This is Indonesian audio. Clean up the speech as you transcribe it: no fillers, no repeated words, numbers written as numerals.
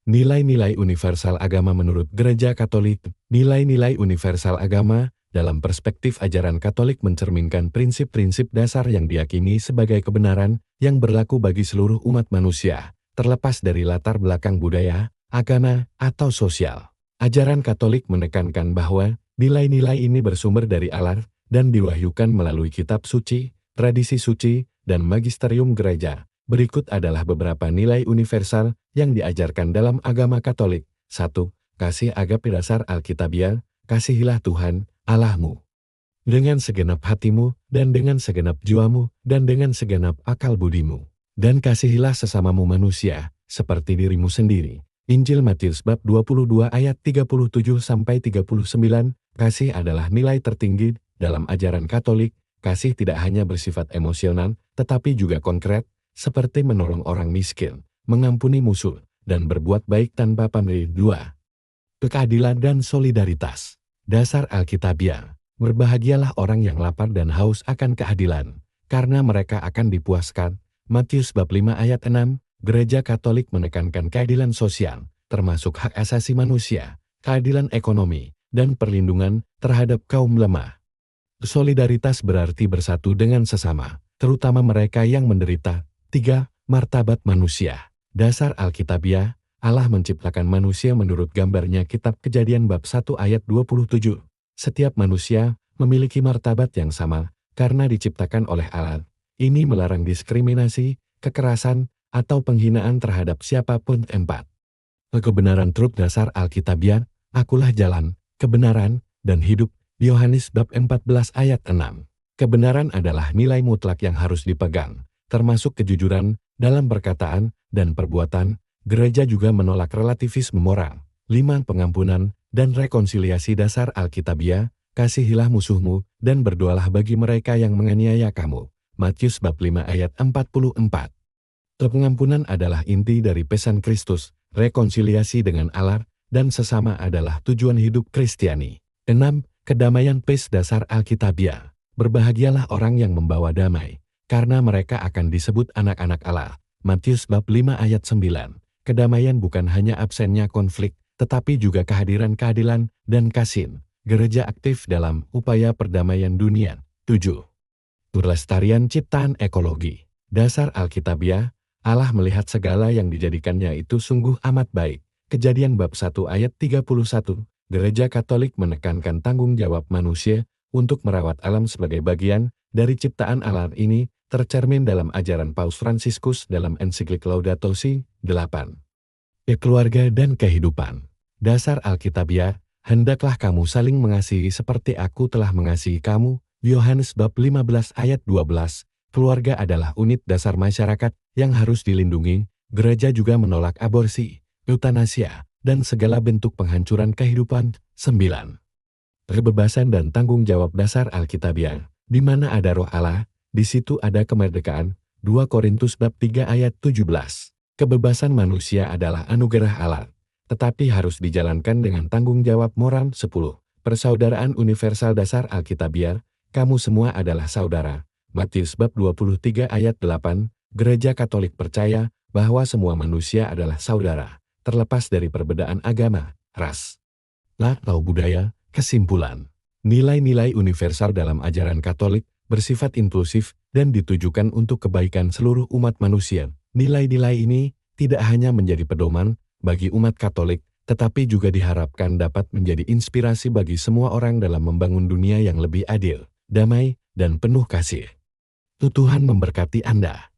Nilai-nilai universal agama menurut Gereja Katolik. Nilai-nilai universal agama dalam perspektif ajaran Katolik mencerminkan prinsip-prinsip dasar yang diyakini sebagai kebenaran yang berlaku bagi seluruh umat manusia, terlepas dari latar belakang budaya, agama, atau sosial. Ajaran Katolik menekankan bahwa nilai-nilai ini bersumber dari Allah dan diwahyukan melalui kitab suci, tradisi suci, dan magisterium gereja. Berikut adalah beberapa nilai universal yang diajarkan dalam agama Katolik. 1. Kasih agape dasar Alkitabiah, kasihilah Tuhan, Allahmu, dengan segenap hatimu, dan dengan segenap jiwamu, dan dengan segenap akal budimu. Dan kasihilah sesamamu manusia, seperti dirimu sendiri. Injil Matius bab 22 ayat 37-39, kasih adalah nilai tertinggi dalam ajaran Katolik. Kasih tidak hanya bersifat emosional, tetapi juga konkret, seperti menolong orang miskin, mengampuni musuh, dan berbuat baik tanpa pamrih. 2. Keadilan dan solidaritas. Dasar Alkitabiah. Berbahagialah orang yang lapar dan haus akan keadilan, karena mereka akan dipuaskan. Matius bab 5 ayat 6. Gereja Katolik menekankan keadilan sosial, termasuk hak asasi manusia, keadilan ekonomi, dan perlindungan terhadap kaum lemah. Solidaritas berarti bersatu dengan sesama, terutama mereka yang menderita. 3. Martabat manusia. Dasar Alkitabiah, Allah menciptakan manusia menurut gambarnya. Kitab Kejadian bab 1 ayat 27. Setiap manusia memiliki martabat yang sama karena diciptakan oleh Allah. Ini melarang diskriminasi, kekerasan, atau penghinaan terhadap siapapun. 4. Kebenaran truth. Dasar Alkitabiah, akulah jalan, kebenaran, dan hidup. Yohanes bab 14 ayat 6. Kebenaran adalah nilai mutlak yang harus dipegang, termasuk kejujuran dalam perkataan dan perbuatan. Gereja juga menolak relativisme moral. 5. Pengampunan dan rekonsiliasi. Dasar Alkitabiah, kasihilah musuhmu dan berdoalah bagi mereka yang menganiaya kamu. Matius bab 5 ayat 44. Pengampunan adalah inti dari pesan Kristus. Rekonsiliasi dengan Allah dan sesama adalah tujuan hidup Kristiani. 6. Kedamaian peace. Dasar Alkitabiah, berbahagialah orang yang membawa damai, karena mereka akan disebut anak-anak Allah. Matius bab 5 ayat 9. Kedamaian bukan hanya absennya konflik, tetapi juga kehadiran keadilan dan kasih. Gereja aktif dalam upaya perdamaian dunia. 7. Pelestarian ciptaan ekologi. Dasar Alkitabiah, Allah melihat segala yang dijadikannya itu sungguh amat baik. Kejadian bab 1 ayat 31. Gereja Katolik menekankan tanggung jawab manusia untuk merawat alam sebagai bagian dari ciptaan Allah. Ini tercermin dalam ajaran Paus Fransiskus dalam ensiklik Laudato Si. 8. Keluarga dan kehidupan. Dasar Alkitabiah, hendaklah kamu saling mengasihi seperti aku telah mengasihi kamu. Yohanes bab 15 ayat 12. Keluarga adalah unit dasar masyarakat yang harus dilindungi. Gereja juga menolak aborsi, eutanasia, dan segala bentuk penghancuran kehidupan. 9. Kebebasan dan tanggung jawab. Dasar Alkitabiah, di mana ada roh Allah, di situ ada kemerdekaan. 2 Korintus bab 3 ayat 17. Kebebasan manusia adalah anugerah Allah, tetapi harus dijalankan dengan tanggung jawab moral. 10. Persaudaraan universal. Dasar Alkitabiah, kamu semua adalah saudara. Matius bab 23 ayat 8. Gereja Katolik percaya bahwa semua manusia adalah saudara, terlepas dari perbedaan agama, ras, atau budaya. Kesimpulan, nilai-nilai universal dalam ajaran Katolik bersifat inklusif dan ditujukan untuk kebaikan seluruh umat manusia. Nilai-nilai ini tidak hanya menjadi pedoman bagi umat Katolik, tetapi juga diharapkan dapat menjadi inspirasi bagi semua orang dalam membangun dunia yang lebih adil, damai, dan penuh kasih. Tuhan memberkati Anda.